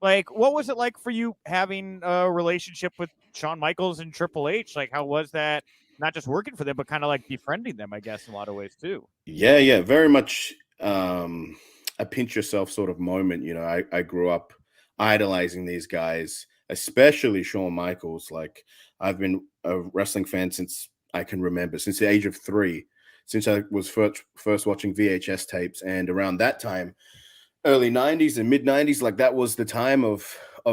Like, what was it like for you having a relationship with Shawn Michaels and Triple H? Like, how was that? Not just working for them, but kind of like befriending them, I guess, in a lot of ways too. Yeah, very much a pinch yourself sort of moment. I grew up idolizing these guys, especially Shawn Michaels. Like, I've been a wrestling fan since I can remember, since the age of 3, since I was first watching VHS tapes. And around that time, early 90s and mid 90s, like that was the time of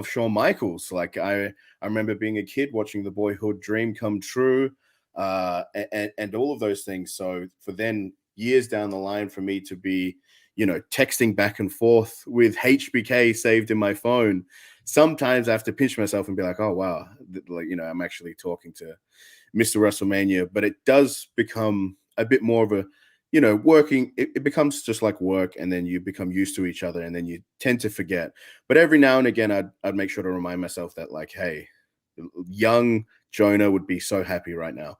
Shawn Michaels. Like I remember being a kid watching the boyhood dream come true, and all of those things. So for then years down the line for me to be, texting back and forth with HBK saved in my phone, sometimes I have to pinch myself and be like, oh wow, like, I'm actually talking to Mr. WrestleMania. But it does become a bit more of a, working, it becomes just like work, and then you become used to each other, and then you tend to forget. But every now and again, I'd make sure to remind myself that, like, hey, young Jonah would be so happy right now.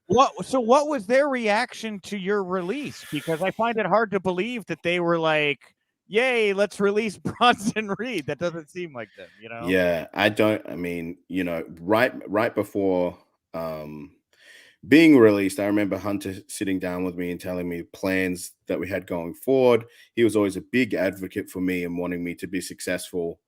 What was their reaction to your release? Because I find it hard to believe that they were like, yay, let's release Bronson Reed. That doesn't seem like them, Yeah, I mean, right before being released, I remember Hunter sitting down with me and telling me plans that we had going forward. He was always a big advocate for me and wanting me to be successful.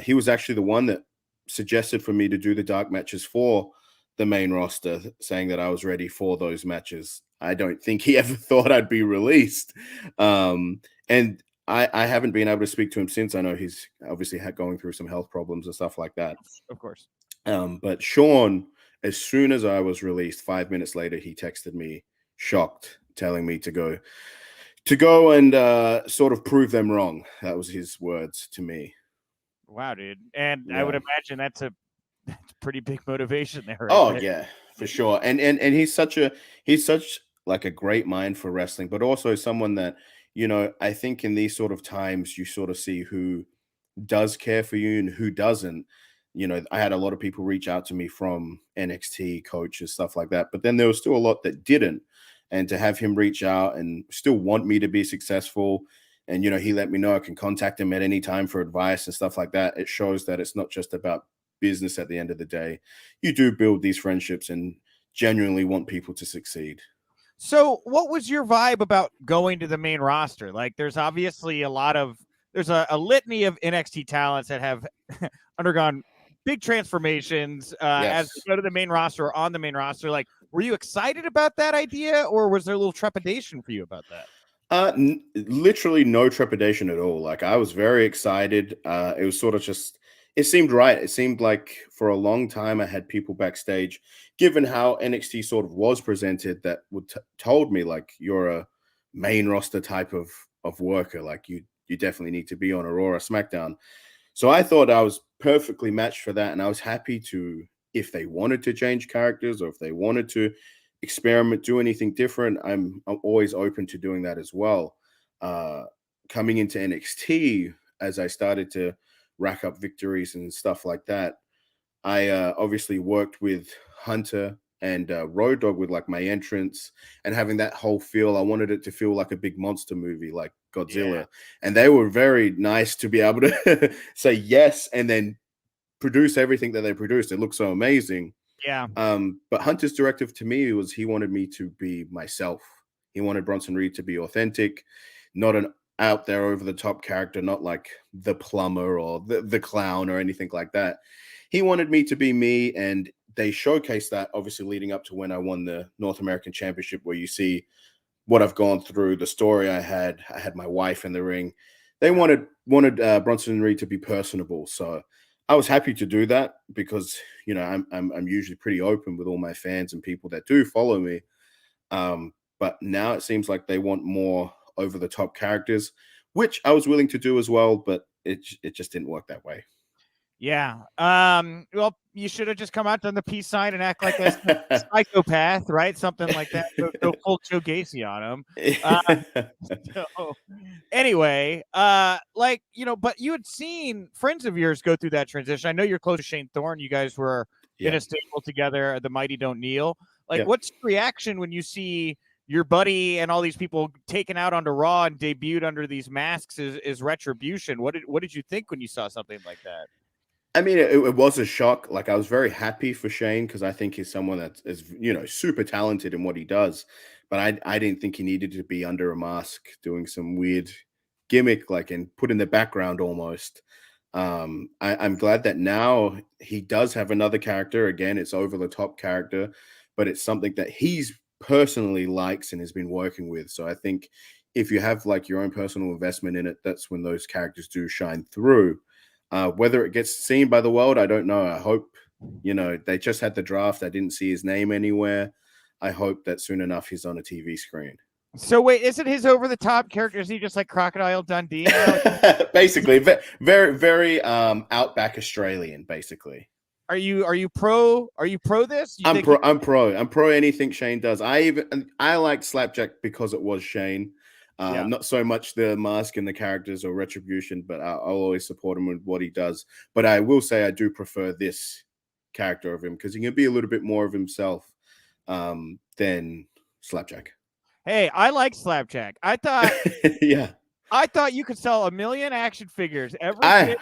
He was actually the one that suggested for me to do the dark matches for the main roster, saying that I was ready for those matches. I don't think he ever thought I'd be released. And I haven't been able to speak to him since. I know he's obviously going through some health problems and stuff like that. Of course. But Shawn, as soon as I was released, 5 minutes later, he texted me, shocked, telling me to go and sort of prove them wrong. That was his words to me. Wow, dude. And Yeah. I would imagine that's pretty big motivation there. Right? Oh yeah, for sure. And he's such like a great mind for wrestling, but also someone that, I think in these sort of times you sort of see who does care for you and who doesn't. I had a lot of people reach out to me from NXT coaches, stuff like that, but then there was still a lot that didn't. And to have him reach out and still want me to be successful, and he let me know I can contact him at any time for advice and stuff like that, it shows that it's not just about business at the end of the day. You do build these friendships and genuinely want people to succeed. So what was your vibe about going to the main roster? Like, there's obviously there's a litany of NXT talents that have undergone big transformations as they go to the main roster or on the main roster. Like, were you excited about that idea, or was there a little trepidation for you about that? Literally no trepidation at all. Like, I was very excited. It was sort of just, it seemed right. It seemed like for a long time I had people backstage, given how NXT sort of was presented, that would told me, like, you're a main roster type of worker. Like, you definitely need to be on a Raw or SmackDown. So I thought I was perfectly matched for that. And I was happy to, if they wanted to change characters or if they wanted to experiment, do anything different, I'm always open to doing that as well. Coming into NXT, as I started to rack up victories and stuff like that, I obviously worked with Hunter and Road Dogg with, like, my entrance and having that whole feel. I wanted it to feel like a big monster movie, like Godzilla. Yeah. And they were very nice to be able to say yes and then produce everything that they produced. It looked so amazing. Yeah. But Hunter's directive to me was he wanted me to be myself. He wanted Bronson Reed to be authentic, not an out there over the top character, not like the plumber or the clown or anything like that. He wanted me to be me, and they showcased that obviously leading up to when I won the North American Championship, where you see what I've gone through, the story I had my wife in the ring. They wanted Bronson Reed to be personable. So I was happy to do that because, I'm usually pretty open with all my fans and people that do follow me. But now it seems like they want more over the top characters, which I was willing to do as well, but it just didn't work that way. Yeah. Well, you should have just come out on the peace sign and act like a psychopath, right? Something like that. Go full Joe Gacy on him. Anyway, but you had seen friends of yours go through that transition. I know you're close to Shane Thorne. You guys were in a stable together. The Mighty Don't Kneel. Like, what's your reaction when you see your buddy and all these people taken out onto Raw and debuted under these masks is retribution. What did you think when you saw something like that? I mean, it was a shock. Like, I was very happy for Shane because I think he's someone that is, super talented in what he does. But I didn't think he needed to be under a mask doing some weird gimmick, like, and put in the background almost. I'm glad that now he does have another character. Again, it's over the top character, but it's something that he's personally likes and has been working with. So I think if you have like your own personal investment in it, that's when those characters do shine through. Whether it gets seen by the world, I don't know. I hope, they just had the draft. I didn't see his name anywhere. I hope that soon enough he's on a TV screen. So wait, isn't his over the top character? Is he just like Crocodile Dundee? Basically, very, very outback Australian. Basically, are you pro? Are you pro this? I'm pro anything Shane does. I liked Slapjack because it was Shane. Not so much the mask and the characters or retribution, but I'll always support him with what he does. But I will say I do prefer this character of him because he can be a little bit more of himself than Slapjack. Hey, I like Slapjack. I thought, I thought you could sell 1 million action figures I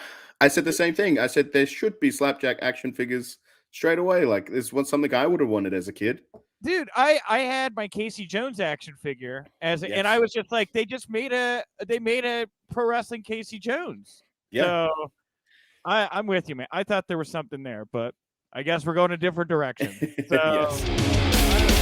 said the same thing. I said there should be Slapjack action figures straight away. Like, this was something I would have wanted as a kid. Dude, I had my Casey Jones action figure and I was just like, they made a pro wrestling Casey Jones. Yeah. So I'm with you, man. I thought there was something there, but I guess we're going a different direction. So yes.